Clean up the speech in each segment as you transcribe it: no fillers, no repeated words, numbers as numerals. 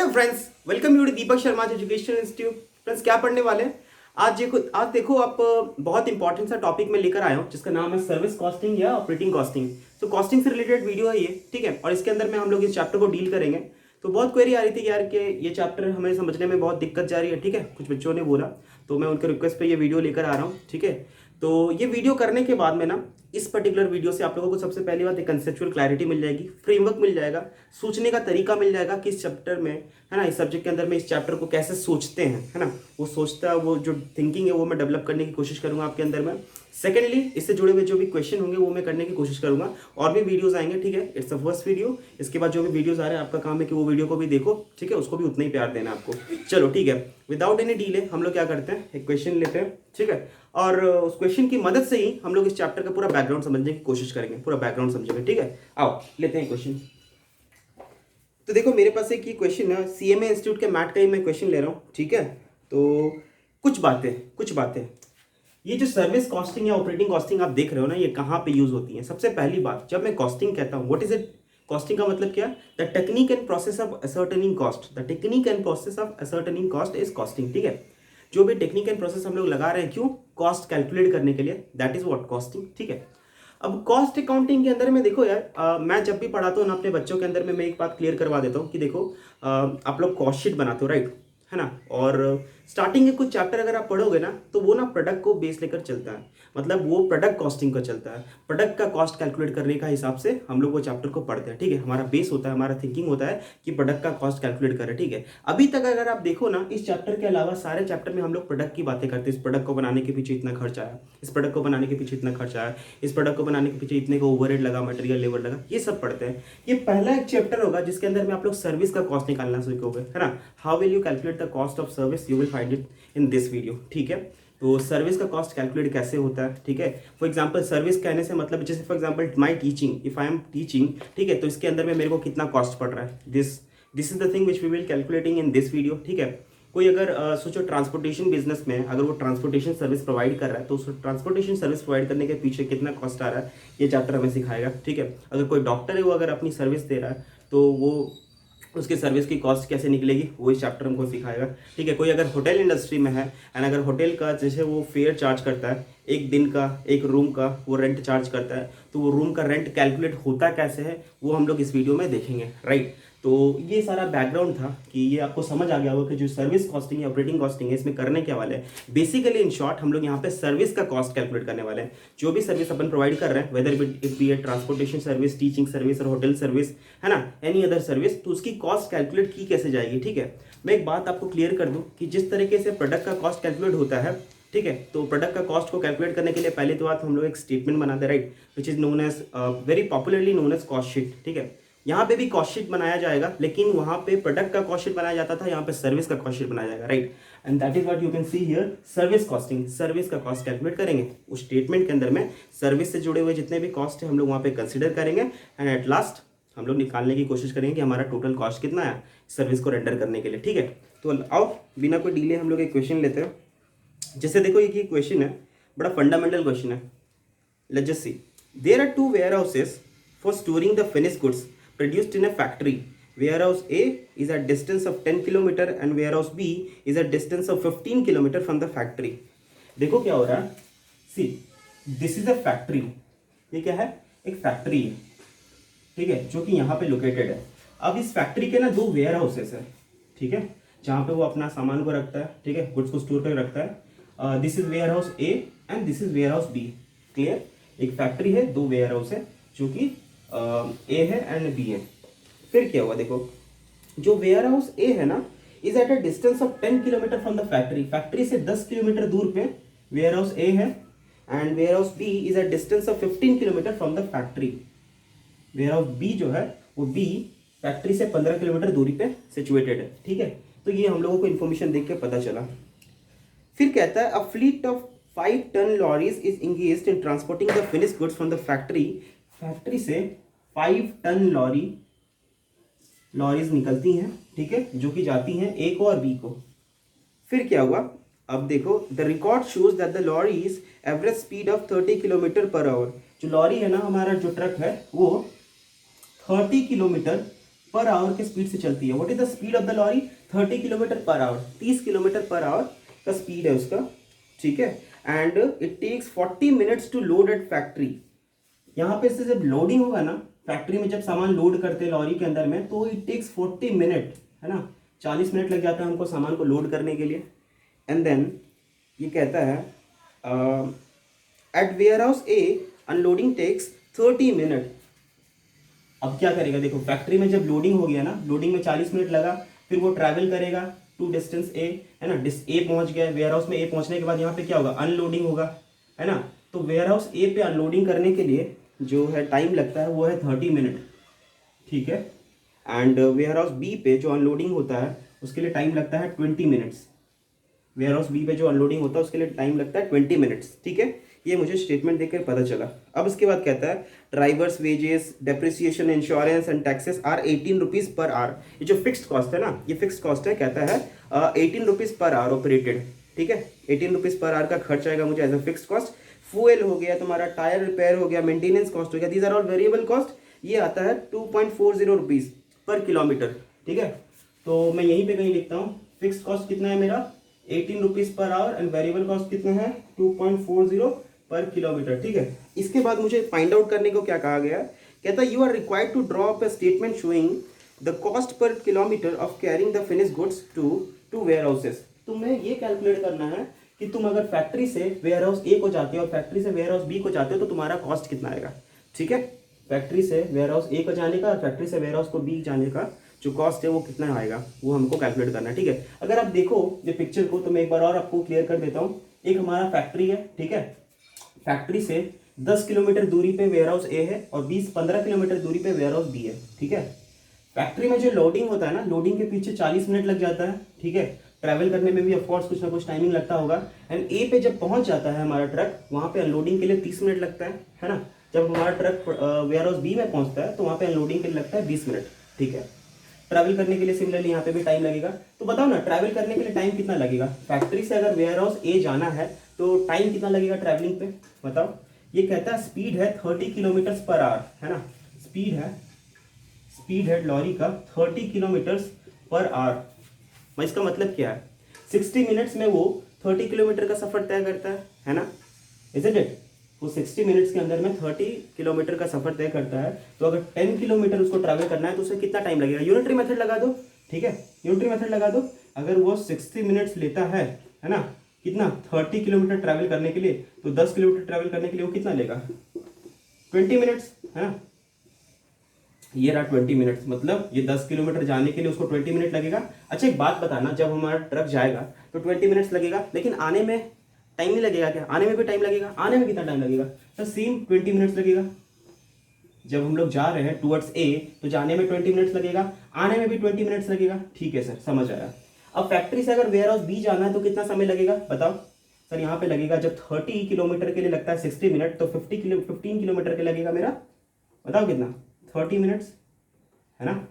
Hello friends, welcome you to Deepak Sharma Education Institute. Friends, क्या पढ़ने वाले हैं आज देखो आप बहुत इंपॉर्टेंट सा टॉपिक में लेकर आया हूँ जिसका नाम है सर्विस कॉस्टिंग या ऑपरेटिंग कॉस्टिंग। तो कॉस्टिंग से रिलेटेड वीडियो है ये, ठीक है। और इसके अंदर में हम लोग इस चैप्टर को डील करेंगे। तो बहुत क्वेरी आ रही थी कि यार कि ये चैप्टर हमें समझने में बहुत दिक्कत जा रही है, ठीक है। कुछ बच्चों ने बोला, तो मैं उनके रिक्वेस्ट पे ये वीडियो लेकर आ रहा हूँ, ठीक है। तो ये वीडियो करने के बाद में ना, इस पर्टिकुलर वीडियो से आप लोगों को सबसे पहली बात एक कंसेप्चुअल क्लैरिटी मिल जाएगी, फ्रेमवर्क मिल जाएगा, सोचने का तरीका मिल जाएगा कि इस चैप्टर में, है ना, इस सब्जेक्ट के अंदर में इस चैप्टर को कैसे सोचते हैं, है ना। वो जो थिंकिंग है वो मैं डेवलप करने की कोशिश करूंगा आपके अंदर में। सेकेंडली, इससे जुड़े हुए जो भी क्वेश्चन होंगे वो मैं करने की कोशिश करूंगा। और भी वीडियोस आएंगे, ठीक है। It's the first video. इसके बाद जो भी वीडियोस आ रहे हैं आपका काम है कि वो वीडियो को भी देखो, ठीक है। उसको भी उतना ही प्यार देना आपको। चलो ठीक है, विदाउट एनी डिले हम लोग क्या करते हैं, एक क्वेश्चन लेते हैं, ठीक है। और उस क्वेश्चन की मदद से ही हम लोग इस चैप्टर का पूरा बैकग्राउंड समझने की कोशिश करेंगे, पूरा बैकग्राउंड समझेंगे, ठीक है। आओ लेते हैं क्वेश्चन। तो देखो मेरे पास एक ये क्वेश्चन है, सीएमए इंस्टीट्यूट के मैट का ही मैं क्वेश्चन ले रहा हूँ, ठीक है। तो कुछ बातें ये जो सर्विस कॉस्टिंग या ऑपरेटिंग कॉस्टिंग आप देख रहे हो ना, ये कहाँ पे यूज होती है। सबसे पहली बात, जब मैं कॉस्टिंग कहता हूँ, व्हाट इज इट। कॉस्टिंग का मतलब क्या, the technique and process of ascertaining cost. The technique and process of ascertaining cost is costing, ठीक है। जो भी टेक्निक एंड प्रोसेस हम लोग लगा रहे हैं, क्यों, कॉस्ट कैलकुलेट करने के लिए, दैट इज व्हाट कॉस्टिंग, ठीक है। अब कॉस्ट अकाउंटिंग के अंदर में देखो यार, मैं जब भी पढ़ाता हूँ ना अपने बच्चों के अंदर में, मैं एक बात क्लियर करवा देता हूँ कि देखो, आप लोग कॉस्ट शीट बनाते हो, राइट, है ना। और स्टार्टिंग के कुछ चैप्टर अगर आप पढ़ोगे ना, तो वो ना प्रोडक्ट को बेस लेकर चलता है। मतलब वो प्रोडक्ट कॉस्टिंग का चलता है, प्रोडक्ट का कॉस्ट कैलकुलेट करने का हिसाब से हम लोग वो चैप्टर को पढ़ते हैं, ठीक है। हमारा बेस होता है, हमारा थिंकिंग होता है कि प्रोडक्ट का कॉस्ट कैलकुलेट करें, ठीक है। अभी तक अगर आप देखो ना, इस चैप्टर के अलावा सारे चैप्टर में हम लोग प्रोडक्ट की बातें करते हैं। इस प्रोडक्ट को बनाने के पीछे इतना खर्चा आया, इस प्रोडक्ट को बनाने के पीछे इतना खर्चा आया, इस प्रोडक्ट को बनाने के पीछे इतने का ओवरहेड लगा, मटेरियल लेबर लगा, ये सब पढ़ते हैं। ये पहला एक चैप्टर होगा जिसके अंदर में आप लोग सर्विस का कॉस्ट निकालना सीखोगे, है ना। How will you calculate the cost of service, you will find it in this video, ठीक है। तो सर्विस का कॉस्ट कैलकुलेट कैसे होता है, ठीक है। फॉर एग्जांपल सर्विस कहने से मतलब, जैसे for example my teaching, if I am teaching, ठीक है, तो इसके अंदर में मेरे को कितना कॉस्ट पड़ रहा है, this is the thing which we will calculating in this video, ठीक है। कोई अगर सोचो ट्रांसपोर्टेशन बिजनेस में अगर वो ट्रांसपोर्टेशन सर्विस प्रोवाइड कर रहा है, तो उस ट्रांसपोर्टेशन सर्विस प्रोवाइड करने के पीछे कितना कॉस्ट आ रहा है, ये चैप्टर हमें सिखाएगा, ठीक है। अगर कोई डॉक्टर है, वो अगर अपनी सर्विस दे रहा है, तो वो उसकी सर्विस की कॉस्ट कैसे निकलेगी, वो इस चैप्टर हमको सिखाएगा, ठीक है। कोई अगर होटल इंडस्ट्री में है, एंड अगर होटल का जैसे वो फेयर चार्ज करता है, एक दिन का, एक रूम का वो रेंट चार्ज करता है, तो वो रूम का रेंट कैलकुलेट होता कैसे है, वो हम लोग इस वीडियो में देखेंगे, राइट। तो ये सारा बैकग्राउंड था कि ये आपको समझ आ गया होगा कि जो सर्विस कॉस्टिंग या ऑपरेटिंग कॉस्टिंग है, इसमें करने क्या वाले हैं। बेसिकली इन शॉर्ट हम लोग यहाँ पे सर्विस का कॉस्ट कैलकुलेट करने वाले हैं। जो भी सर्विस अपन प्रोवाइड कर रहे हैं, whether it be A transportation service, teaching service और होटल सर्विस, है ना, एनी अदर सर्विस, तो उसकी कॉस्ट कैलकुलेट की कैसे जाएगी, ठीक है। मैं एक बात आपको क्लियर कर दूं कि जिस तरीके से प्रोडक्ट का कॉस्ट कैलकुलेट होता है, ठीक है, तो प्रोडक्ट का कॉस्ट को कैलकुलेट करने के लिए पहले तो बात हम लोग एक स्टेटमेंट बनाते हैं, right, which is known as very popularly known as cost sheet, ठीक है। यहाँ पे भी कॉस्ट शीट बनाया जाएगा, लेकिन वहाँ पे प्रोडक्ट का कॉस्ट शीट बनाया जाता था, यहाँ पे सर्विस का कॉस्ट शीट बनाया जाएगा, right. And that is what you can see here, service costing, service का कॉस्ट कैलकुलेट करेंगे। उस स्टेटमेंट के अंदर में सर्विस से जुड़े हुए जितने भी कॉस्ट है हम लोग वहाँ पे कंसिडर करेंगे, एंड एट लास्ट हम लोग निकालने की कोशिश करेंगे कि हमारा टोटल कॉस्ट कितना है सर्विस को रेंडर करने के लिए, ठीक है। तो आओ बिना कोई डिले हम लोग एक क्वेश्चन लेते हैं। जैसे देखो ये क्वेश्चन है, बड़ा फंडामेंटल क्वेश्चन है। Let's just see, there are two warehouses for storing the finished goods produced in a factory. Warehouse A is at distance of 10 km and warehouse B is at distance of 15 km from the factory. देखो क्या हो रहा है, see this is a factory, ये क्या है, एक factory है, ठीक है, जो कि यहाँ पे लोकेटेड है। अब इस फैक्ट्री के ना दो वेयर हाउसेस है, ठीक है, जहाँ पे वो अपना सामान को रखता है, ठीक है, गुड्स को स्टोर कर रखता है। This is warehouse A and this is warehouse B, clear. एक फैक्ट्री है, दो वेयर हाउस है, जो कि ए है एंड बी है। फिर क्या हुआ, देखो जो वेयर हाउस ए है ना, is at a distance of 10 kilometre from the factory, factory से 10 किलोमीटर दूर पे वेयर हाउस ए है, and warehouse B is at distance of 15 kilometre from the factory. Warehouse B जो है वो B factory से 15 kilometre दूरी पे सिचुएटेड है, ठीक है। तो ये हम लोगों को इन्फॉर्मेशन देख के पता चला। फिर कहता है, a fleet of 5 ton lorries is engaged in transporting the finished goods from the factory. Factory से 5 टन लॉरीज निकलती हैं, ठीक है, जो कि जाती हैं ए को और बी को। फिर क्या हुआ, अब देखो, the record shows that the lorries average speed of 30 kilometre per our. जो लॉरी है ना, हमारा जो ट्रक है, वो 30 किलोमीटर पर आवर के स्पीड से चलती है। What is the speed of the lorry? 30 kilometre per hour, 30 kilometre per hour का स्पीड है उसका, ठीक है। And it takes 40 minutes to load at factory. यहाँ पे से जब लोडिंग होगा ना, फैक्ट्री में जब सामान लोड करते हैं लॉरी के अंदर में, तो इट टेक्स 40 मिनट, है ना, 40 मिनट लग जाता है हमको सामान को लोड करने के लिए। एंड देन ये कहता है at warehouse A unloading takes 30 minute. अब क्या करेगा, देखो फैक्ट्री में जब लोडिंग हो गया ना, लोडिंग में 40 मिनट लगा, फिर वो ट्रैवल करेगा टू डिस्टेंस ए, है ना, ए पहुंच गया वेयर हाउस में। ए पहुंचने के बाद यहाँ पे क्या होगा, अनलोडिंग होगा, है ना। तो वेयर हाउस ए पे अनलोडिंग करने के लिए जो है टाइम लगता है वो है 30 मिनट, ठीक है। एंड वेयर हाउस बी पे जो अनलोडिंग होता है उसके लिए टाइम लगता है 20 मिनट्स। वेयर हाउस बी पे जो अनलोडिंग होता है उसके लिए टाइम लगता है 20 मिनट्स, ठीक है। ये मुझे स्टेटमेंट देखकर पता चला। अब इसके बाद कहता है drivers wages, depreciation, insurance and taxes are 18 rupees per hour. ये जो फिक्स्ड कॉस्ट है ना, ये फिक्स्ड कॉस्ट है, कहता है 18 रुपीज़ पर आवर ऑपरेटेड, ठीक है। 18 रुपीज़ पर आवर का खर्च आएगा मुझे as a fixed cost. Fuel हो गया तुम्हारा, टायर रिपेयर हो गया, मेंटेनेंस कॉस्ट हो गया, these are all variable cost. ये आता है 2.40 रुपीज़ पर किलोमीटर, ठीक है। तो मैं यहीं पे कहीं लिखता हूँ फिक्स्ड कॉस्ट कितना है मेरा 18 rupees per our and variable cost कितना है 2.40 पर किलोमीटर, ठीक है। इसके बाद मुझे फाइंड आउट करने को क्या कहा गया, कहता है you are required to draw up a statement showing the cost per kilometre of carrying the finish goods to warehouses. तुम्हें ये कैलकुलेट करना है कि तुम अगर फैक्ट्री से वेयर हाउस ए को जाते हो और फैक्ट्री से वेयर हाउस बी को जाते हो तो तुम्हारा कॉस्ट कितना आएगा, ठीक है। फैक्ट्री से वेयर हाउस ए को जाने का और फैक्ट्री से वेयर हाउस को बी जाने का जो कॉस्ट है वो कितना आएगा वो हमको कैलकुलेट करना है, ठीक है। अगर आप देखो ये पिक्चर को तो मैं एक बार और आपको क्लियर कर देता हूँ। एक हमारा फैक्ट्री है, ठीक है। फैक्ट्री से 10 किलोमीटर दूरी पे वेयर हाउस ए है और 15 किलोमीटर दूरी पे वेयर हाउस बी है, ठीक है। फैक्ट्री में जो लोडिंग होता है ना, लोडिंग के पीछे 40 मिनट लग जाता है, ठीक है। ट्रैवल करने में भी ऑफकोर्स कुछ ना कुछ टाइमिंग लगता होगा। एंड ए पे जब पहुंच जाता है हमारा ट्रक, वहां पे अनलोडिंग के लिए 30 मिनट लगता है ना। जब हमारा ट्रक वेयर हाउस बी में पहुंचता है तो वहां पे अनलोडिंग के लिए लगता है 20 मिनट, ठीक है। ट्रैवल करने के लिए सिमिलरली यहाँ पे भी टाइम लगेगा। तो बताओ ना ट्रैवल करने के लिए टाइम कितना लगेगा, फैक्ट्री से अगर वेयर हाउस ए जाना है तो टाइम कितना लगेगा ट्रैवलिंग पे, बताओ। ये कहता है स्पीड है 30 किलोमीटर पर आवर, है ना। स्पीड है लॉरी का 30 किलोमीटर पर आवर। इसका मतलब क्या है, 60 मिनट्स में वो 30 किलोमीटर का सफर तय करता है ना, इजंट इट। वो 60 मिनट्स के अंदर में 30 किलोमीटर का सफर तय करता है। तो अगर 10 किलोमीटर उसको ट्रैवल करना है तो उसे कितना टाइम लगेगा, यूनिटरी मेथड लगा दो, ठीक है। यूनिटरी मेथड लगा दो। अगर वो 60 मिनट्स लेता है ना, कितना 30 किलोमीटर ट्रैवल करने के लिए, तो 10 किलोमीटर ट्रैवल करने के लिए वो कितना लेगा 20 मिनट्स, है ना। ये रहा 20 मिनट्स, मतलब ये 10 किलोमीटर जाने के लिए उसको 20 मिनट लगेगा। अच्छा एक बात बताना, जब हमारा ट्रक जाएगा तो 20 मिनट्स लगेगा, लेकिन आने में टाइम नहीं लगेगा क्या, आने में भी टाइम लगेगा। आने में कितना टाइम लगेगा, तो सेम 20 मिनट्स लगेगा। जब हम लोग जा रहे हैं टुवर्ड्स ए तो जाने में 20 मिनट्स लगेगा, आने में भी 20 मिनट्स लगेगा, ठीक है सर, समझ आया। अब फैक्ट्री से अगर वेयर हाउस बी जाना है तो कितना समय लगेगा बताओ सर। यहाँ पे लगेगा, जब 30 किलोमीटर के लिए लगता है 60 मिनट, तो 15 किलोमीटर के लगेगा मेरा, बताओ कितना 30 मिनट्स, है ना।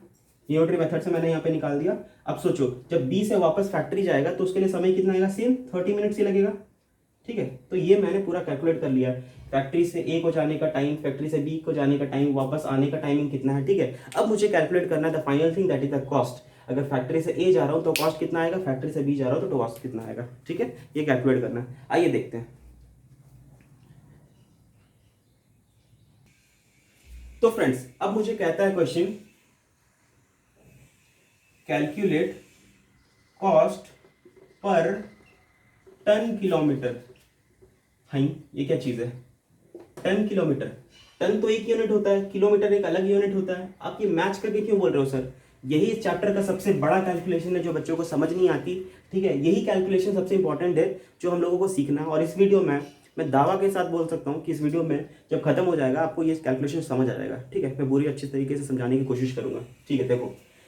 यूनिटरी मेथड से मैंने यहाँ पे निकाल दिया। अब सोचो जब बी से वापस फैक्ट्री जाएगा तो उसके लिए समय कितना आएगा, सेम 30 मिनट्स ही लगेगा, ठीक है। तो ये मैंने पूरा कैलकुलेट कर लिया, फैक्ट्री से ए को जाने का टाइम, फैक्ट्री से बी को जाने का टाइम, वापस आने का टाइमिंग कितना है, ठीक है। अब मुझे कैलकुलेट करना है the final thing, that is the cost. अगर फैक्ट्री से ए जा रहा हूँ तो कॉस्ट कितना आएगा, फैक्ट्री से बी जा रहा हूँ तो कॉस्ट कितना आएगा, ठीक है। ये कैलकुलेट करना है, आइए देखते हैं। तो फ्रेंड्स अब मुझे कहता है question, calculate cost per ton kilometre. हाँ ये क्या चीज है, टन किलोमीटर। टन तो एक यूनिट होता है, किलोमीटर एक अलग यूनिट होता है। आप ये मैच करके क्यों बोल रहे हो सर, यही इस चैप्टर का सबसे बड़ा कैलकुलेशन है जो बच्चों को समझ नहीं आती, ठीक है। यही कैलकुलेशन सबसे इंपॉर्टेंट है जो हम लोगों को सीखना है। और इस वीडियो में मैं दावा के साथ बोल सकता हूँ कि इस वीडियो में जब खत्म हो जाएगा आपको ये कैलकुलेशन समझ आ जाएगा, ठीक है। मैं पूरी अच्छी तरीके से समझाने की कोशिश करूंगा, ठीक है। देखो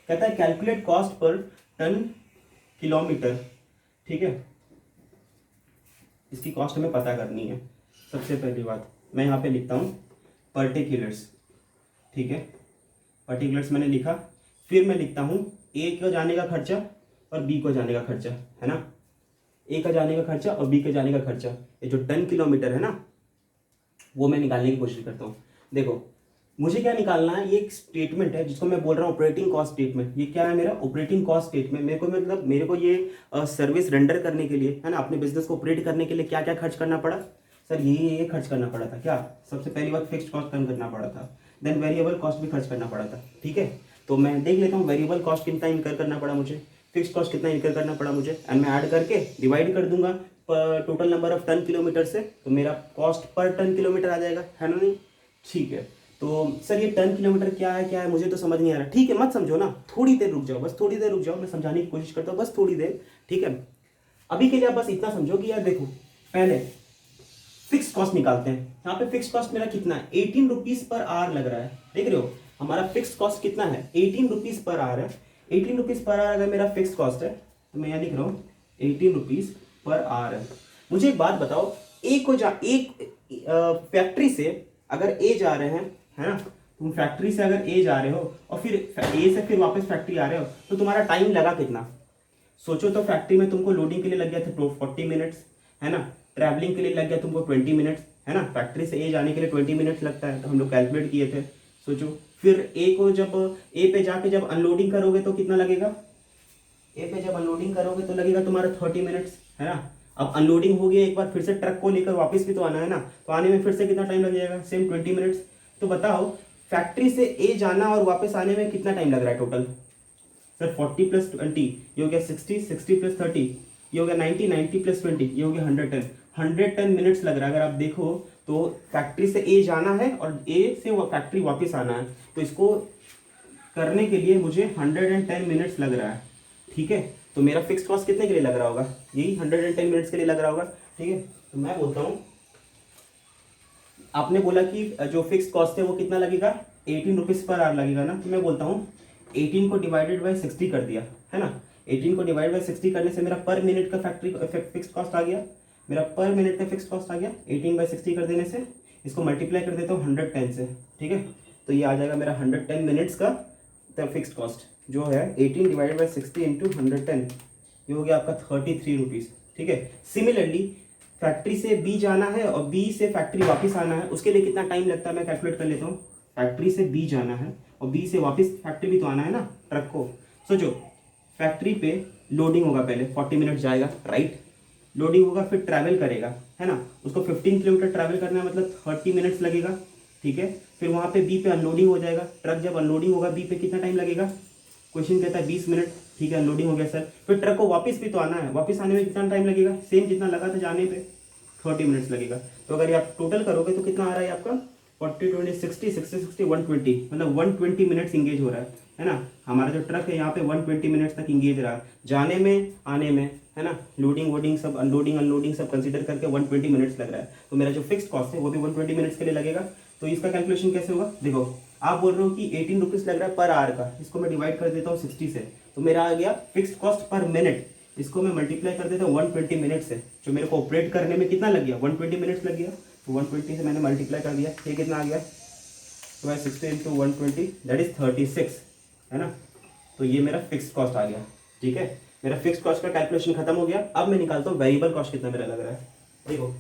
कहता है calculate cost per ton kilometre, ठीक है। इसकी कॉस्ट हमें पता करनी है। सबसे पहली बात मैं यहाँ पे लिखता हूँ पर्टिकुलर्स, ठीक है। पर्टिकुलर्स मैंने लिखा, फिर मैं लिखता हूँ ए को जाने का खर्चा और बी को जाने का खर्चा, है ना। ए का जाने का खर्चा और बी का जाने का खर्चा, ये जो टन किलोमीटर है ना वो मैं निकालने की कोशिश करता हूँ। देखो मुझे क्या निकालना है, ये एक स्टेटमेंट है जिसको मैं बोल रहा हूँ ऑपरेटिंग कॉस्ट स्टेटमेंट। ये क्या है मेरा ऑपरेटिंग कॉस्ट स्टेटमेंट। मेरे को मतलब मेरे को ये सर्विस रेंडर करने के लिए, है ना, अपने बिजनेस को ऑपरेट करने के लिए क्या क्या खर्च करना पड़ा सर, ये खर्च करना पड़ा था। क्या सबसे पहली बात फिक्स्ड कॉस्ट कम करना पड़ा था, देन वेरिएबल कॉस्ट भी खर्च करना पड़ा था। ठीक है, तो मैं देख लेता हूँ वेरिएबल कॉस्ट कितना इनकर करना पड़ा मुझे, फिक्स्ड कॉस्ट कितना इनकर करना पड़ा मुझे, एंड मैं ऐड करके डिवाइड कर दूंगा total number of ton kilometre से, तो मेरा कॉस्ट पर टन किलोमीटर आ जाएगा, है ना नहीं। ठीक है, तो सर ये टन किलोमीटर क्या है मुझे तो समझ नहीं आ रहा। ठीक है, मत समझो ना, थोड़ी देर रुक जाओ, बस थोड़ी देर रुक जाओ, मैं समझाने की कोशिश करता हूँ, बस थोड़ी देर। ठीक है, अभी के लिए आप बस इतना समझो कि यार देखो, पहले फिक्स कॉस्ट निकालते हैं। यहाँ पे फिक्स कॉस्ट मेरा कितना है, 18 रुपीज पर आवर लग रहा है। देख रहे हो हमारा फिक्स कॉस्ट कितना है, 18 रुपीज पर आवर है। 18 रुपीज पर आवर अगर मेरा फिक्स कॉस्ट है, तो मैं यहाँ लिख रहा हूँ 18 रुपीज पर आवर है। मुझे एक बात बताओ, एक फैक्ट्री से अगर ए जा रहे हैं, है ना, तुम फैक्ट्री से अगर ए जा रहे हो और फिर ए से फिर वापस फैक्ट्री आ रहे हो, तो तुम्हारा टाइम लगा कितना सोचो। तो फैक्ट्री में तुमको लोडिंग के लिए लग गया था 40 मिनट्स, है ना, ट्रैवलिंग के लिए लग गया तुमको 20 मिनट्स, है ना, फैक्ट्री से ए जाने के लिए 20 मिनट्स लगता है, तो हम लोग कैलकुलेट किए थे। सोचो फिर ए को जब ए पे जाके जब अनलोडिंग करोगे तो कितना लगेगा, ए पे जब अनलोडिंग करोगे तो लगेगा तुम्हारा 30 मिनट्स, है ना। अब अनलोडिंग हो गया, एक बार फिर से ट्रक को लेकर वापस भी तो आना है ना, तो आने में फिर से कितना टाइम लग जाएगा, सेम 20 मिनट्स। तो बताओ फैक्ट्री से ए जाना और वापस आने में कितना टाइम लग रहा है टोटल सर, 40 + 20 ये हो गया 60, 60 + 30 ये हो गया 90, 90 + 20 ये हो गया 110, 110 मिनट्स लग रहा है। अगर आप देखो तो फैक्ट्री से ए जाना है और ए से वो फैक्ट्री वापस आना है, तो इसको करने के लिए मुझे 110 मिनट्स लग रहा है। ठीक है, तो मेरा फिक्स कॉस्ट कितने के लिए लग रहा होगा, यही 110 मिनट्स के लिए लग रहा होगा। ठीक है, तो मैं बोलता हूँ, आपने बोला कि जो फिक्स कॉस्ट है वो कितना लगेगा, 18 रुपीज पर आवर लगेगा ना, तो मैं बोलता हूँ 18 को डिवाइडेड बाई 60 कर दिया, है ना। 18 को डिवाइड बाई 60 करने से मेरा पर मिनट का फैक्ट्री फिक्स कॉस्ट आ गया, मेरा पर मिनट का फिक्स कॉस्ट आ गया 18/60 कर देने से। इसको मल्टीप्लाई कर देता हूँ 110 से। ठीक है, तो ये आ जाएगा मेरा 110 मिनट्स का फिक्स कॉस्ट जो है 18 डिवाइड बाई 60 इंटू 110, ये हो गया आपका 33 रुपीज़। ठीक है, सिमिलरली फैक्ट्री से बी जाना है और बी से फैक्ट्री वापस आना है, उसके लिए कितना टाइम लगता है मैं कैलकुलेट कर लेता हूँ। फैक्ट्री से बी जाना है और बी से वापस फैक्ट्री भी तो आना है ना, ट्रक को। सोचो फैक्ट्री पे लोडिंग होगा, पहले 40 मिनट जाएगा, राइट, लोडिंग होगा, फिर ट्रैवल करेगा, है ना, उसको 15 किलोमीटर ट्रैवल करना है, मतलब 30 मिनट्स लगेगा। ठीक है, फिर वहाँ पे बी पे अनलोडिंग हो जाएगा, ट्रक जब अनलोडिंग होगा बी पे कितना टाइम लगेगा, क्वेश्चन कहता है 20 मिनट। ठीक है, अनलोडिंग हो गया सर, फिर ट्रक को वापस भी तो आना है, वापस आने में कितना टाइम लगेगा, सेम जितना लगा था जाने पे 30 मिनट्स लगेगा। तो अगर ये आप टोटल करोगे तो कितना आ रहा है आपका 40, 20, 60, 60, 60, 120, मतलब 120 मिनट्स इंगेज हो रहा है ना। हमारा जो ट्रक है यहाँ पे 120 मिनट्स तक इंगेज रहा, जाने में आने में, है ना, लोडिंग वोडिंग सब, अनलोडिंग अनलोडिंग सब कंसीडर करके 120 मिनट्स लग रहा है। तो मेरा जो फिक्स कॉस्ट है वो भी 120 मिनट्स के लिए लगेगा। तो इसका कैलकुलेशन कैसे होगा, देखो आप बोल रहे हो कि 18 रुपीज़ लग रहा है पर आवर का, इसको मैं डिवाइड कर देता हूँ 60 से, तो मेरा आ गया फिक्स कॉस्ट पर मिनट, इसको मैं मल्टीप्लाई कर देता हूँ 120 मिनट से, जो मेरे को ऑपरेट करने में कितना लग गया 120 मिनट्स लग गया। तो 120 से मैंने मल्टीप्लाई कर दिया, ये कितना आ गया, तो भाई 60 इंटू 120 दैट इज 36, है ना। तो ये मेरा फिक्स कॉस्ट आ गया। ठीक है, मेरा फिक्स कॉस्ट का कैलकुलेशन खत्म हो गया। अब मैं निकालता हूँ वेरिएबल कॉस्ट कितना मेरा लग रहा है। देखो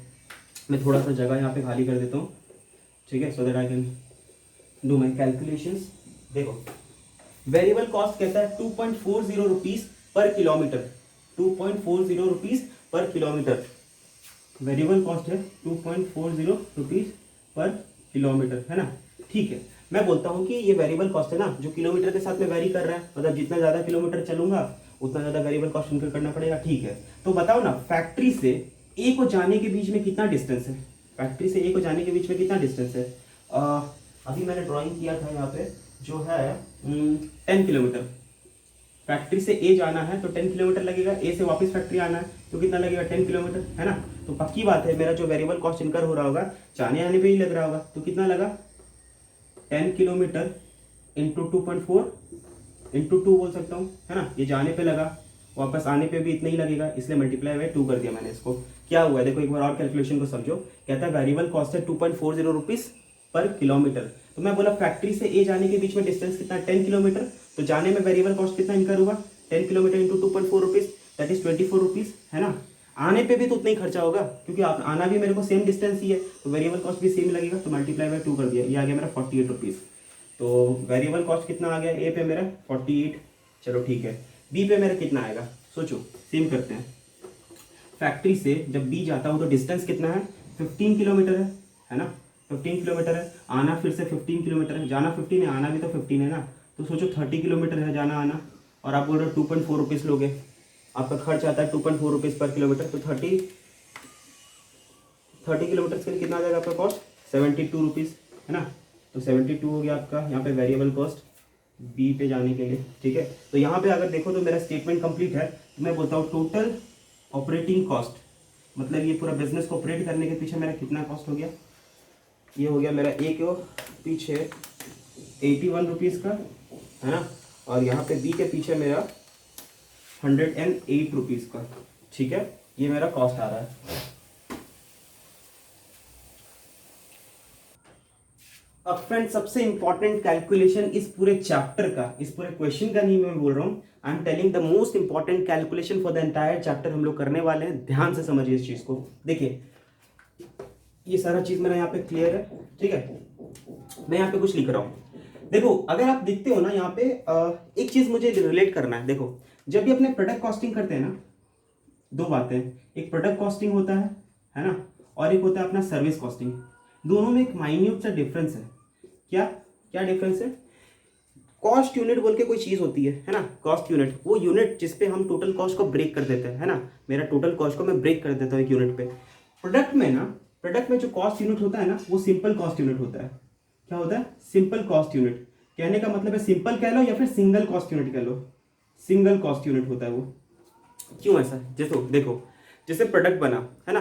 मैं थोड़ा सा जगह यहाँ पे खाली कर देता हूँ, ठीक है, so that I can do my calculations. देखो वेरिएबल कॉस्ट कहता है 2.40 रुपीज़ पर किलोमीटर, 2.40 रुपीज़ पर किलोमीटर वेरिएबल कॉस्ट है, 2.40 रुपीज़ पर किलोमीटर, है ना। ठीक है, मैं बोलता हूँ कि ये वेरिएबल कॉस्ट है ना, जो किलोमीटर के साथ में वेरी कर रहा है, मतलब जितना ज़्यादा किलोमीटर चलूंगा उतना ज़्यादा वेरिएबल कॉस्ट इनकर करना पड़ेगा। ठीक है, तो बताओ ना फैक्ट्री से ए को जाने के बीच में कितना डिस्टेंस है, फैक्ट्री से ए को जाने के बीच में कितना डिस्टेंस है। अभी मैंने ड्राइंग किया था यहाँ पे, जो है 10 किलोमीटर। फैक्ट्री से ए जाना है तो 10 किलोमीटर लगेगा, ए से वापस फैक्ट्री आना है तो कितना लगेगा 10 किलोमीटर, है ना। तो पक्की बात है मेरा जो वेरिएबल कॉस्ट इनकर हो रहा होगा जाने आने पे ही लग रहा होगा, तो कितना लगा 10 किलोमीटर इंटू 2.4 इंटू 2 बोल सकता हूँ, है ना। ये जाने पे लगा, वापस आने पे भी इतना ही लगेगा, इसलिए मल्टीप्लाई बाय 2 कर दिया मैंने इसको। क्या हुआ देखो एक बार और कैलकुलेशन को समझो, कहता है वेरिएबल कॉस्ट है 2.40 रुपीज़ पर किलोमीटर। तो मैं बोला फैक्ट्री से ए जाने के बीच में डिस्टेंस कितना 10 किलोमीटर, तो जाने में वेरिएबल कॉस्ट कितना इनकर होगा 10 kilometre into 2.4 rupees that is 24 rupees, है ना। आने पे भी तो उतना ही खर्चा होगा क्योंकि आना भी मेरे को सेम डिस्टेंस ही है, तो वेरिएबल कॉस्ट भी सेम लगेगा, तो मल्टीप्लाई बाय 2 कर दिया, ये आ गया मेरा 48 रुपीज़। तो वेरिएबल कॉस्ट कितना आ गया, ए पे मेरा 48, चलो ठीक है। बी पे मेरा कितना आएगा, सोचो, सेम करते हैं। फैक्ट्री से जब बी जाता हूँ तो डिस्टेंस कितना है, 15 किलोमीटर है ना, 15 किलोमीटर है। आना फिर से 15 किलोमीटर है, जाना 15 है, आना भी तो 15 है ना। तो सोचो 30 किलोमीटर है जाना आना, और आप बोल रहे हो 2.4 रुपीज़ लोगे, आपका खर्च आता है 2.4 रुपीज़ पर किलोमीटर। तो 30 किलोमीटर के लिए कितना आ जाएगा आपका कॉस्ट, 72 रुपीज़ है ना। तो 72 हो गया आपका यहाँ पे वेरिएबल कॉस्ट बी पे जाने के लिए, ठीक है। तो यहाँ पे अगर देखो तो मेरा स्टेटमेंट कंप्लीट है। तो मैं बोलता हूँ टोटल ऑपरेटिंग कॉस्ट, मतलब ये पूरा बिजनेस को ऑपरेट करने के पीछे मेरा कितना कॉस्ट हो गया, ये हो गया मेरा ए के पीछे 81 रुपीज़ का है ना, और यहाँ पे बी के पीछे मेरा 108 रुपीज़ का, ठीक है। ये मेरा कॉस्ट आ रहा है। अब फ्रेंड सबसे इंपॉर्टेंट कैलकुलेशन इस पूरे चैप्टर का, इस पूरे क्वेश्चन का नहीं मैं बोल रहा हूँ, I am telling the most important calculation for the entire chapter हम लोग करने वाले हैं। ध्यान से समझिए इस चीज को। देखिए ये सारा चीज मेरा यहाँ पे क्लियर है, ठीक है। मैं यहाँ पे कुछ लिख रहा हूँ। देखो अगर आप देखते हो ना यहाँ पे एक चीज मुझे रिलेट करना है। देखो जब भी अपने प्रोडक्ट कॉस्टिंग करते हैं ना, दो बातें, एक प्रोडक्ट कॉस्टिंग होता है ना, और एक होता है अपना सर्विस कॉस्टिंग। दोनों में एक माइन्यूट सा डिफरेंस है। क्या क्या डिफरेंस है, कॉस्ट यूनिट बोल के कोई चीज होती है ना, कॉस्ट यूनिट, वो यूनिट जिसपे हम टोटल कॉस्ट को ब्रेक कर देते हैं, है ना। मेरा टोटल कॉस्ट को मैं ब्रेक कर देता हूँ एक यूनिट पे। प्रोडक्ट में ना, प्रोडक्ट में जो कॉस्ट यूनिट होता है ना, वो सिंपल कॉस्ट यूनिट होता है। क्या होता है, सिंपल कॉस्ट यूनिट। कहने का मतलब है सिंपल कह लो या फिर सिंगल कॉस्ट यूनिट कह लो, सिंगल कॉस्ट यूनिट होता है वो। क्यों ऐसा, जैसे देखो जैसे प्रोडक्ट बना है ना,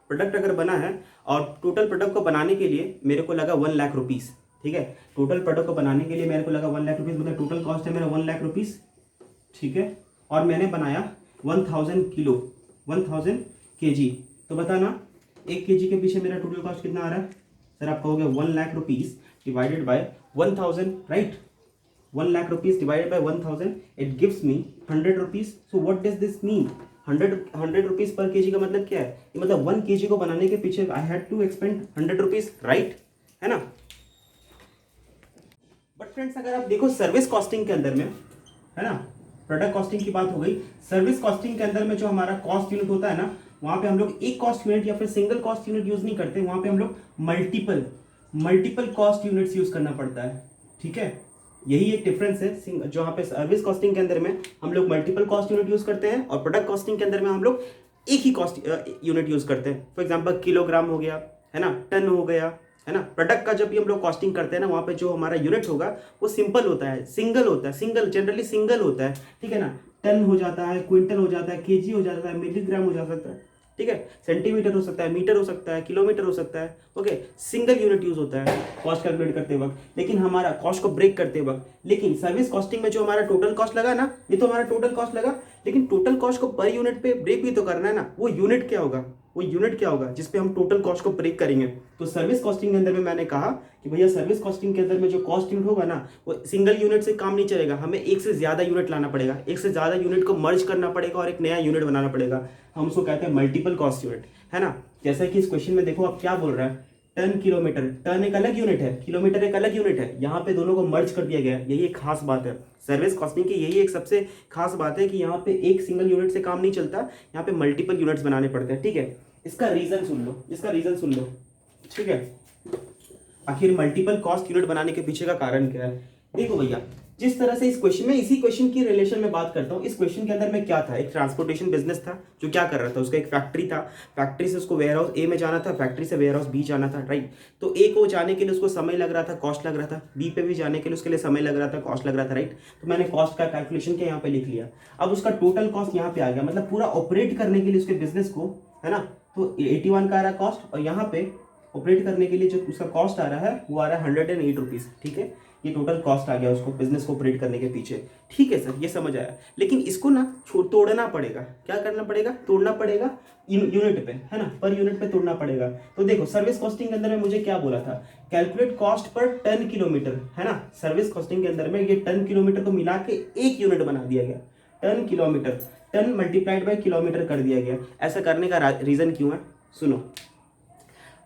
प्रोडक्ट अगर बना है और टोटल प्रोडक्ट को बनाने के लिए मेरे को लगा 1 लाख रुपीज़, ठीक है। टोटल प्रोडक्ट को बनाने के लिए मेरे को लगा 1 लाख रुपीज़, मतलब टोटल कॉस्ट है मेरा 1 लाख रुपीज़, ठीक है। और मैंने बनाया 1000 किलो, 1000 केजी। तो बताना 1 केजी के पीछे मेरा टोटल कॉस्ट कितना आ रहा है सर, आप कहोगे 1 lakh rupees divided by 1000, right. 1 lakh rupees divided by 1000, it gives me 100 rupees. So what does this mean? 100 rupees per kg का मतलब क्या है, ये मतलब 1 kg को बनाने के पीछे I had to expend 100 rupees, right, है ना। बट फ्रेंड्स अगर आप देखो सर्विस कॉस्टिंग के अंदर में, है ना, प्रोडक्ट कॉस्टिंग की बात हो गई, सर्विस कॉस्टिंग के अंदर में जो हमारा कॉस्ट यूनिट होता है ना, वहां पे हम लोग एक कॉस्ट यूनिट या फिर सिंगल कॉस्ट यूनिट यूज नहीं करते, वहां पे हम लोग मल्टीपल कॉस्ट यूनिट्स यूज करना पड़ता है, ठीक है। यही एक डिफरेंस है, जो यहाँ पे सर्विस कॉस्टिंग के अंदर में हम लोग मल्टीपल कॉस्ट यूनिट यूज करते हैं, और प्रोडक्ट कॉस्टिंग के अंदर में हम लोग एक ही कॉस्ट यूनिट यूज करते हैं। फॉर एग्जांपल किलोग्राम हो गया, है ना, टन हो गया, है ना। प्रोडक्ट का जब भी हम लोग कॉस्टिंग करते हैं ना, वहाँ पे जो हमारा यूनिट होगा वो सिंपल होता है, सिंगल होता है, सिंगल जनरली सिंगल होता है, ठीक है ना। टन हो जाता है, क्विंटल हो जाता है, केजी हो जाता है, मिलीग्राम हो जाता है, ठीक है, सेंटीमीटर हो सकता है, मीटर हो सकता है, किलोमीटर हो सकता है, ओके। सिंगल यूनिट यूज होता है कॉस्ट कैलकुलेट करते वक्त, लेकिन हमारा कॉस्ट को ब्रेक करते वक्त। लेकिन सर्विस कॉस्टिंग में जो हमारा टोटल कॉस्ट लगा ना, ये तो हमारा टोटल कॉस्ट लगा, लेकिन टोटल कॉस्ट को पर यूनिट पे ब्रेक भी तो करना है ना। वो यूनिट क्या होगा, वो यूनिट क्या होगा जिसपे हम टोटल कॉस्ट को ब्रेक करेंगे। तो सर्विस कॉस्टिंग के अंदर में मैंने कहा कि भैया सर्विस कॉस्टिंग के अंदर में जो कॉस्ट यूनिट होगा ना, वो सिंगल यूनिट से काम नहीं चलेगा, हमें एक से ज्यादा यूनिट लाना पड़ेगा, एक से ज्यादा यूनिट को मर्ज करना पड़ेगा और एक नया यूनिट बनाना पड़ेगा। हम उसको कहते हैं मल्टीपल कॉस्ट यूनिट, है ना। जैसे कि इस क्वेश्चन में देखो आप क्या बोल रहा है, टन किलोमीटर, टन एक अलग यूनिट है, किलोमीटर एक अलग यूनिट है, यहाँ पे दोनों को मर्ज कर दिया गया है। यही एक खास बात है सर्विस कॉस्टिंग की, यही एक सबसे खास बात है कि यहाँ पे एक सिंगल यूनिट से काम नहीं चलता, यहाँ पे मल्टीपल यूनिट्स बनाने पड़ते हैं, ठीक है। इसका रीजन सुन लो, इसका रीजन सुन लो, ठीक है। आखिर मल्टीपल कॉस्ट यूनिट बनाने के पीछे का कारण क्या है। देखो भैया, जिस तरह से इस क्वेश्चन में, इसी क्वेश्चन की रिलेशन में बात करता हूँ। इस क्वेश्चन के अंदर में क्या था, एक ट्रांसपोर्टेशन बिजनेस था जो क्या कर रहा था, उसका एक फैक्ट्री था, फैक्ट्री से उसको वेयर हाउस ए में जाना था, फैक्ट्री से वेयर हाउस बी जाना था, राइट। तो ए को जाने के लिए उसको समय लग रहा था, कॉस्ट लग रहा था, बी पे भी जाने के लिए उसके लिए समय लग रहा था, कॉस्ट लग रहा था, राइट। तो मैंने कॉस्ट का कैलकुलेशन किया, यहाँ पे लिख लिया। अब उसका टोटल कॉस्ट यहाँ पे आ गया, मतलब पूरा ऑपरेट करने के लिए उसके बिजनेस को, है ना। तो 81 का आ रहा है कॉस्ट, और यहाँ पे ऑपरेट करने के लिए जो उसका कॉस्ट आ रहा है वो आ रहा है 108 रुपीज़, ठीक है। ये टोटल कॉस्ट आ गया उसको बिजनेस को ऑपरेट करने के पीछे, ठीक है सर, ये समझ आया। लेकिन इसको ना तोड़ना पड़ेगा, क्या करना पड़ेगा, तोड़ना पड़ेगा यूनिट पे, है ना, पर यूनिट पे तोड़ना पड़ेगा। तो देखो सर्विस कॉस्टिंग के अंदर में मुझे क्या बोला था, calculate cost per ton kilometre, है ना। सर्विस कॉस्टिंग के अंदर में ये टन किलोमीटर को मिला के एक यूनिट बना दिया गया, ton kilometre, ton multiplied by kilometre कर दिया गया। ऐसा करने का रीजन क्यों है, सुनो,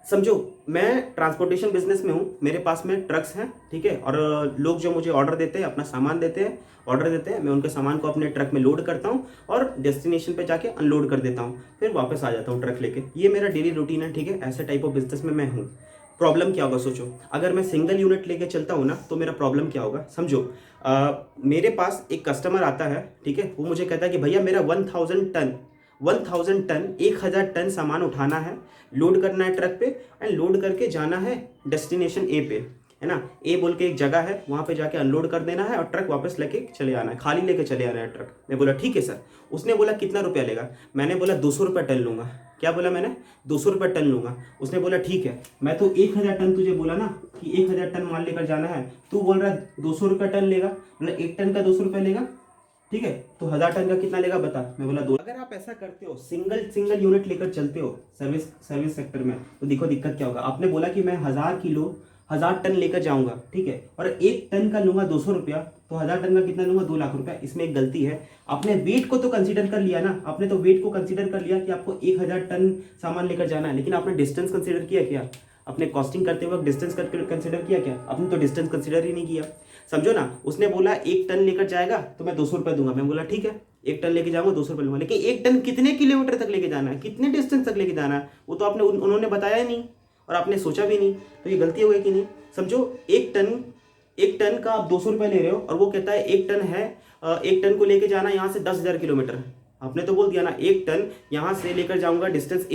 समझो। मैं ट्रांसपोर्टेशन बिजनेस में हूँ, मेरे पास में ट्रक्स हैं, ठीक है, और लोग जो मुझे ऑर्डर देते हैं, अपना सामान देते हैं, ऑर्डर देते हैं, मैं उनके सामान को अपने ट्रक में लोड करता हूँ और डेस्टिनेशन पे जाके अनलोड कर देता हूँ, फिर वापस आ जाता हूँ ट्रक लेके। ये मेरा डेली रूटीन है, ठीक है। ऐसे टाइप ऑफ बिजनेस में मैं हूँ। प्रॉब्लम क्या होगा सोचो, अगर मैं सिंगल यूनिट लेके चलता हूँ ना तो मेरा प्रॉब्लम क्या होगा समझो। मेरे पास एक कस्टमर आता है, ठीक है, वो मुझे कहता है कि भैया मेरा 1000 टन 1000 टन सामान उठाना है, लोड करना है ट्रक पे एंड लोड करके जाना है डेस्टिनेशन ए पे, है ना। ए बोल के एक जगह है, वहाँ पे जाके अनलोड कर देना है और ट्रक वापस लेके चले आना है, खाली लेके चले आना है ट्रक। मैं बोला ठीक है सर। उसने बोला कितना रुपया लेगा, मैंने बोला 200 रुपये टन लूँगा। क्या बोला मैंने, 200 रुपये टन लूँगा। उसने बोला ठीक है, मैं तो 1000 टन तुझे बोला ना कि 1000 टन माल लेकर जाना है, तू बोल रहा है 200 रुपये टन लेगा, मतलब 1 टन का 200 रुपये लेगा, ठीक है, तो 1000 टन का कितना लेगा बता। मैं बोला 2। अगर आप ऐसा करते हो, सिंगल यूनिट लेकर चलते हो सर्विस सेक्टर में, तो देखो दिक्कत क्या होगा। आपने बोला कि मैं 1000 टन लेकर जाऊंगा, ठीक है, और 1 टन का लूंगा 200 रुपया, तो 1000 टन का कितना लूंगा, 2 लाख रुपया। इसमें एक गलती है, आपने वेट को तो कंसीडर कर लिया ना, आपने तो वेट को कंसीडर कर लिया कि आपको 1000 टन सामान लेकर जाना है, लेकिन आपने डिस्टेंस कंसीडर किया क्या? अपने कॉस्टिंग करते वक्त डिस्टेंस कंसीडर किया क्या? आपने तो डिस्टेंस कंसीडर ही नहीं किया, समझो ना। उसने बोला 1 टन लेकर जाएगा तो मैं 200 रुपये दूंगा। मैं बोला ठीक है, 1 टन लेके जाऊंगा 200 रुपये लूंगा, लेकिन 1 टन कितने किलोमीटर तक लेके जाना है, कितने डिस्टेंस तक लेके जाना है, वो तो आपने उन्होंने बताया ही नहीं और आपने सोचा भी नहीं, तो ये गलती हो गई कि नहीं। समझो 1 टन का आप 200 रुपये ले रहे हो और वो कहता है 1 टन है, 1 टन को लेके जाना यहाँ से 10,000 किलोमीटर। आपने तो बोल दिया ना 1 टन यहाँ से लेकर जाऊंगा डिस्टेंस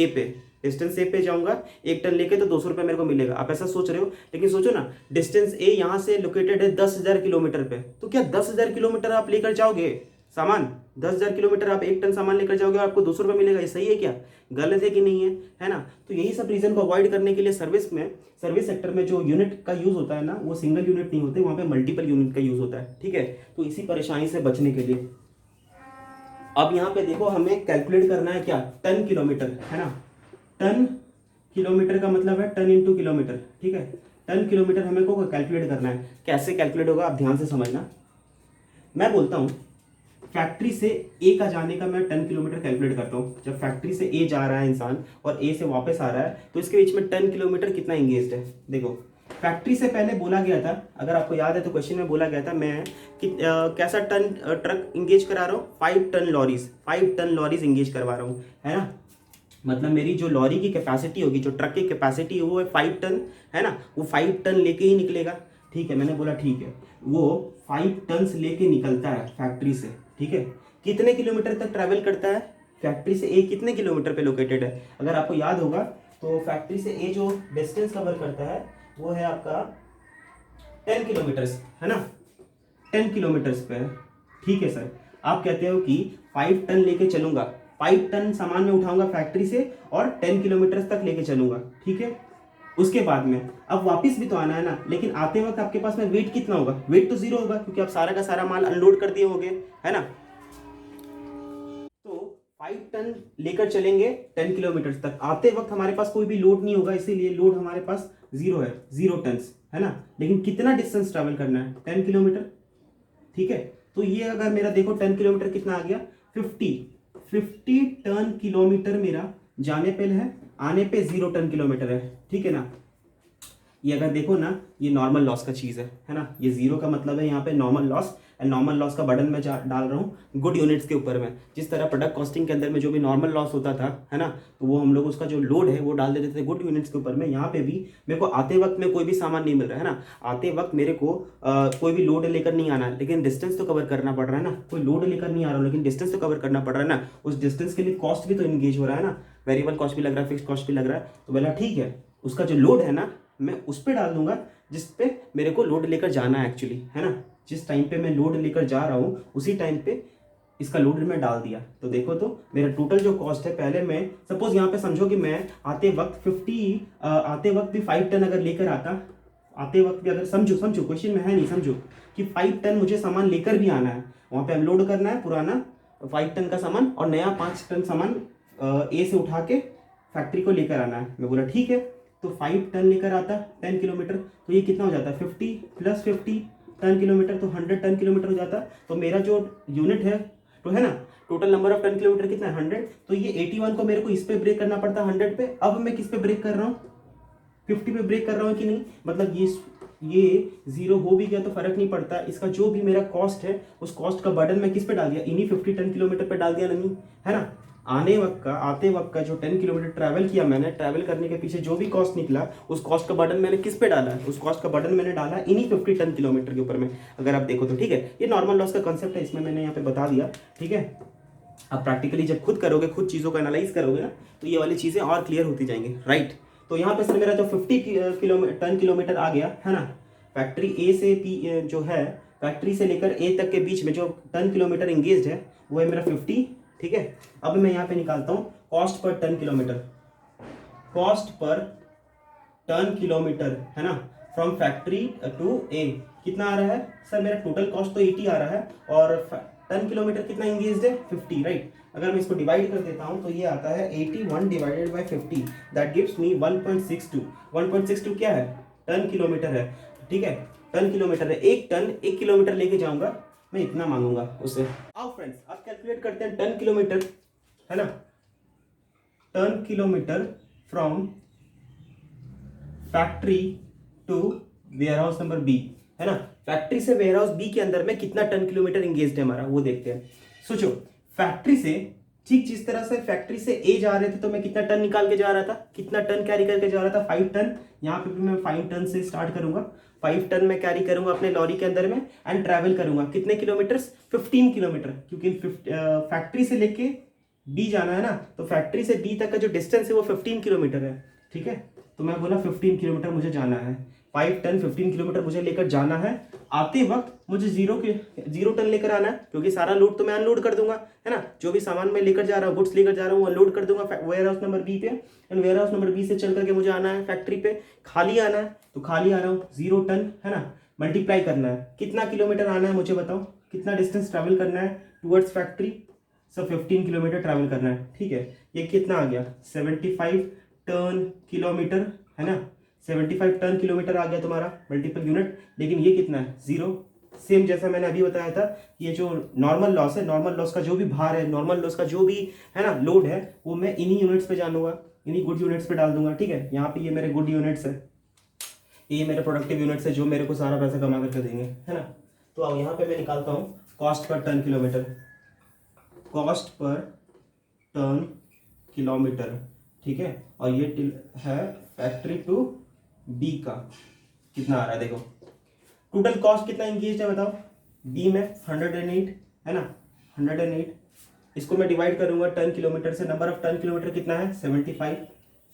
ए पे जाऊंगा, 1 टन लेके तो 200 रुपये मेरे को मिलेगा। आप ऐसा सोच रहे हो, लेकिन सोचो ना, डिस्टेंस ए यहाँ से लोकेटेड है 10,000 किलोमीटर पे, तो क्या 10,000 किलोमीटर आप लेकर जाओगे सामान? 10,000 किलोमीटर आप 1 टन सामान लेकर जाओगे और आपको 200 रुपये मिलेगा, ये सही है क्या? गलत है कि नहीं है ना। तो यही सब रीजन को अवॉइड करने के लिए सर्विस सेक्टर में जो यूनिट का यूज होता है ना, वो सिंगल यूनिट नहीं होते, वहाँ पे मल्टीपल यूनिट का यूज होता है, ठीक है। तो इसी परेशानी से बचने के लिए अब यहाँ पे देखो, हमें कैलकुलेट करना है क्या, टन किलोमीटर, है ना। टन किलोमीटर का मतलब है टन इंटू किलोमीटर, ठीक है। टन किलोमीटर हमें को कैलकुलेट करना है। कैसे कैलकुलेट होगा आप ध्यान से समझना। मैं बोलता हूँ फैक्ट्री से ए का जाने का मैं टन किलोमीटर कैलकुलेट करता हूँ। जब फैक्ट्री से ए जा रहा है इंसान और ए से वापस आ रहा है, तो इसके बीच में टन किलोमीटर कितना इंगेज्ड है। देखो फैक्ट्री से पहले बोला गया था, अगर आपको याद है तो क्वेश्चन में बोला गया था मैं कि कैसा टन ट्रक इंगेज करा रहा हूँ, 5 टन लॉरीज इंगेज करवा रहा हूँ, है ना। मतलब मेरी जो लॉरी की कैपेसिटी होगी, जो ट्रक की कैपेसिटी है वो है 5 टन, है ना। वो 5 टन लेके ही निकलेगा, ठीक है। मैंने बोला ठीक है, वो 5 टन लेके निकलता है फैक्ट्री से, ठीक है। कितने किलोमीटर तक ट्रैवल करता है? फैक्ट्री से ए कितने किलोमीटर पे लोकेटेड है? अगर आपको याद होगा तो फैक्ट्री से ए जो डिस्टेंस कवर करता है वो है आपका 10 किलोमीटर्स, है ना, 10 किलोमीटर्स पे है, ठीक है सर। आप कहते हो कि 5 टन लेके चलूंगा, 5 टन सामान में उठाऊंगा फैक्ट्री से और 10 किलोमीटर तक लेके चलूंगा, ठीक है। उसके बाद में अब वापस भी तो आना है ना, लेकिन आते वक्त आपके पास में वेट कितना होगा? वेट तो 0 होगा, क्योंकि आप सारा का सारा माल अनलोड कर दिए होंगे, है ना। तो 5 टन लेकर चलेंगे 10 किलोमीटर तक, आते वक्त हमारे पास कोई भी लोड नहीं होगा, इसीलिए लोड हमारे पास 0 है, 0 टन, है ना। लेकिन कितना डिस्टेंस ट्रैवल करना है? 10 किलोमीटर, ठीक है। तो ये अगर मेरा देखो 10 किलोमीटर कितना आ गया, 50 टन किलोमीटर मेरा जाने पे है, आने पे 0 टन किलोमीटर है, ठीक है ना। ये अगर देखो ना, ये नॉर्मल लॉस का चीज़ है ना। ये 0 का मतलब है यहाँ पे normal loss, and normal loss का बर्डन मैं डाल रहा हूँ गुड यूनिट्स के ऊपर में। जिस तरह प्रोडक्ट कॉस्टिंग के अंदर में जो भी नॉर्मल लॉस होता था, है ना, तो वो हम लोग उसका जो लोड है वो डाल देते थे गुड यूनिट्स के ऊपर में। यहाँ पे भी मेरे को आते वक्त में कोई भी सामान नहीं मिल रहा है ना, आते वक्त मेरे को कोई भी लोड लेकर नहीं आना, लेकिन डिस्टेंस तो कवर करना पड़ रहा है ना। कोई लोड लेकर नहीं आ रहा हूँ, लेकिन डिस्टेंस तो कवर करना पड़ रहा है ना। उस डिस्टेंस के लिए कॉस्ट भी तो इंगेज हो रहा है ना, वेरिएबल कॉस्ट भी लग रहा है, फिक्स कॉस्ट भी लग रहा है। तो बोला ठीक है, उसका जो लोड है ना मैं उस पर डाल दूंगा जिस पे मेरे को लोड लेकर जाना है एक्चुअली, है ना। जिस टाइम पे मैं लोड लेकर जा रहा हूँ उसी टाइम पे इसका लोड मैं डाल दिया। तो देखो तो मेरा टोटल जो कॉस्ट है, पहले मैं सपोज यहाँ पे समझो कि मैं आते वक्त भी 5 टन अगर लेकर आता, आते वक्त भी अगर समझो क्वेश्चन में है नहीं, समझो कि 5 टन मुझे सामान लेकर भी आना है, वहाँ पे अनलोड करना है पुराना 5 टन का सामान और नया 5 टन सामान ए से उठा के फैक्ट्री को लेकर आना है। मैं बोला ठीक है, तो 5 टन लेकर आता 10 किलोमीटर, तो ये कितना हो जाता है 50 + 50 टन किलोमीटर, तो 100 टन किलोमीटर हो जाता। तो मेरा जो यूनिट है तो है ना, total number of ton kilometre कितना है 100। तो ये 81 को मेरे को इस पे ब्रेक करना पड़ता है 100 पे। अब मैं किस पे ब्रेक कर रहा हूँ? 50 पे ब्रेक कर रहा हूँ कि नहीं, मतलब ये 0 हो भी गया तो फर्क नहीं पड़ता, इसका जो भी मेरा कॉस्ट है उस कॉस्ट का बर्डन मैं किस पे डाल दिया, इन्हीं 50 टन किलोमीटर पे डाल दिया नहीं, है ना। आते वक्त का जो 10 किलोमीटर ट्रैवल किया मैंने, ट्रैवल करने के पीछे जो भी कॉस्ट निकला उस कॉस्ट का बर्डन मैंने किस पे डाला है, उस कॉस्ट का बर्डन मैंने डाला इन्हीं 50 टन किलोमीटर के ऊपर में, अगर आप देखो तो, ठीक है। ये नॉर्मल लॉस का कंसेप्ट है, इसमें मैंने यहाँ पे बता दिया, ठीक है। आप प्रैक्टिकली जब खुद करोगे, खुद चीज़ों को एनालाइज करोगे ना, तो ये वाली चीज़ें और क्लियर होती जाएंगी, राइट। तो यहाँ पे सर मेरा जो 50 टन किलोमीटर आ गया है ना, फैक्ट्री ए से पी जो है, फैक्ट्री से लेकर ए तक के बीच में जो टन किलोमीटर इंगेज्ड है वो है मेरा 50, ठीक है। अब मैं यहाँ पे निकालता हूँ cost per ton kilometre, cost per ton kilometre, है ना, फ्रॉम फैक्ट्री टू ए कितना आ रहा है सर, मेरा टोटल कॉस्ट तो 80 आ रहा है और टन किलोमीटर कितना इंगेज्ड है 50, राइट। अगर मैं इसको डिवाइड कर देता हूं तो ये आता है 81 divided by 50, that gives me 1.62। 1.62 क्या है, टन किलोमीटर है, ठीक है, टन किलोमीटर है। एक टन 1 किलोमीटर लेके जाऊंगा, मैं इतना मांगूंगा उससे। आओ फ्रेंड्स आप कैलकुलेट करते हैं टन किलोमीटर, है ना, ton kilometre from factory to warehouse number B, है ना। फैक्ट्री से वेयरहाउस बी के अंदर में कितना टन किलोमीटर इंगेज्ड है हमारा, वो देखते हैं। सोचो फैक्ट्री से, ठीक जिस तरह से फैक्ट्री से ए जा रहे थे तो मैं कितना टन निकाल के जा रहा था, कितना टन कैरी करके जा रहा था, 5 टन। यहाँ पे भी मैं 5 टन से स्टार्ट करूंगा, 5 टन में कैरी करूंगा अपने लॉरी के अंदर में एंड ट्रैवल करूंगा कितने किलोमीटर, 15 किलोमीटर, क्योंकि फैक्ट्री से लेके बी जाना है ना, तो फैक्ट्री से बी तक का जो डिस्टेंस है वो 15 किलोमीटर है, ठीक है। तो मैं बोला 15 किलोमीटर मुझे जाना है, 5 टन 15 किलोमीटर मुझे लेकर जाना है। आते वक्त मुझे 0 टन लेकर आना है, क्योंकि सारा लोड तो मैं अनलोड कर दूंगा, है ना। जो भी सामान मैं लेकर जा रहा हूँ, गुड्स लेकर जा रहा हूँ, वो अनलोड कर दूंगा वेयर हाउस नंबर बी पे, and warehouse number B से चल करके मुझे आना है फैक्ट्री पे, खाली आना है, तो खाली आ रहा हूँ 0 टन, है ना। मल्टीप्लाई करना है, कितना किलोमीटर आना है मुझे बताओ, कितना डिस्टेंस ट्रैवल करना है टूवर्ड्स फैक्ट्री, सब 15 किलोमीटर ट्रैवल करना है, ठीक है। ये कितना आ गया 75 टन किलोमीटर, है ना, 75 टन किलोमीटर आ गया तुम्हारा मल्टीपल यूनिट। लेकिन ये कितना है 0, सेम जैसा मैंने अभी बताया था, ये जो नॉर्मल लॉस है, नॉर्मल लॉस का जो भी भार है, नॉर्मल लॉस का जो भी है ना लोड है, वो मैं इन्हीं यूनिट्स पे जानूंगा, इन्हीं गुड यूनिट्स पे डाल दूंगा, ठीक है। यहाँ पे ये मेरे गुड यूनिट्स है, ये मेरे प्रोडक्टिव यूनिट्स है जो मेरे को सारा पैसा कमा करके देंगे, है ना। तो अब यहाँ पे मैं निकालता हूँ cost per ton kilometre, cost per ton kilometre, ठीक है। और ये है फैक्ट्री टू बी का, कितना आ रहा है देखो, टोटल कॉस्ट कितना इंगेज है बताओ, बी में 108, है ना, 108। इसको मैं डिवाइड करूंगा टन किलोमीटर से, नंबर ऑफ टन किलोमीटर कितना है 75,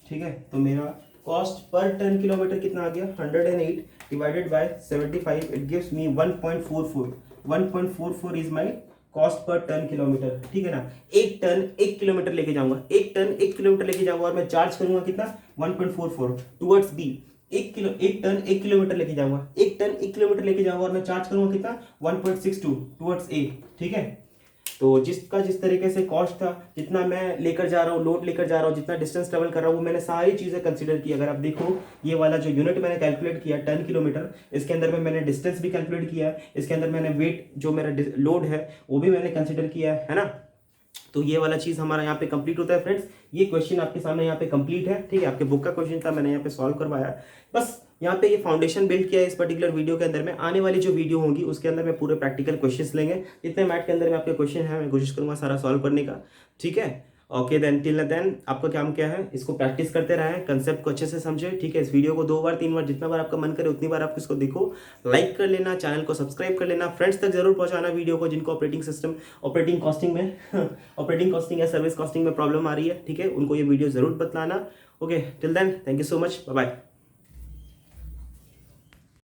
ठीक है। तो मेरा कॉस्ट पर टन किलोमीटर कितना आ गया 108 divided by 75, it gives me 1.44। 1.44 is my cost per ton kilometre, ठीक है ना। एक टन 1 किलोमीटर लेके जाऊंगा, एक टन 1 किलोमीटर लेके जाऊंगा और मैं चार्ज करूंगा कितना 1.44 टुवर्ड्स बी। एक टन 1 किलोमीटर लेके जाऊंगा, एक टन 1 किलोमीटर लेके जाऊंगा और मैं चार्ज करूंगा कितना 1.62 टुवर्ड्स ए, ठीक है। तो जिसका जिस तरीके से कॉस्ट था, जितना मैं लेकर जा रहा हूँ, लोड लेकर जा रहा हूँ, जितना डिस्टेंस ट्रेवल कर रहा हूँ, वो मैंने सारी चीज़ें कंसीडर की। अगर आप देखो ये वाला जो यूनिट मैंने कैलकुलेट किया टन किलोमीटर, इसके अंदर में मैंने डिस्टेंस भी कैलकुलेट किया है, इसके अंदर मैंने वेट जो मेरा लोड है वो भी मैंने कंसिडर किया है ना। तो ये वाला चीज़ हमारा यहाँ पे कंप्लीट होता है फ्रेंड्स। ये क्वेश्चन आपके सामने यहाँ पे कंप्लीट है, ठीक है। आपके बुक का क्वेश्चन था, मैंने यहाँ पे सॉल्व करवाया। बस यहाँ पे ये फाउंडेशन बिल्ड किया है इस पर्टिकुलर वीडियो के अंदर में। आने वाली जो वीडियो होगी उसके अंदर में पूरे प्रैक्टिकल क्वेश्चंस लेंगे। जितने मैथ के अंदर में आपके क्वेश्चन है मैं कोशिश करूंगा सारा सॉल्व करने का, ठीक है। ओके देन, टिल देन आपका काम क्या है, इसको प्रैक्टिस करते रहें, कंसेप्ट को अच्छे से समझे, ठीक है। इस वीडियो को 2 बार 3 बार जितना बार आपका मन करे उतनी बार आप इसको देखो, लाइक कर लेना, चैनल को सब्सक्राइब कर लेना, फ्रेंड्स तक जरूर पहुंचाना वीडियो को जिनको ऑपरेटिंग सिस्टम, ऑपरेटिंग कॉस्टिंग में ऑपरेटिंग कॉस्टिंग या सर्विस कॉस्टिंग में प्रॉब्लम आ रही है, ठीक है। उनको ये वीडियो जरूर बतलाना। Okay till then, thank you so much, bye bye.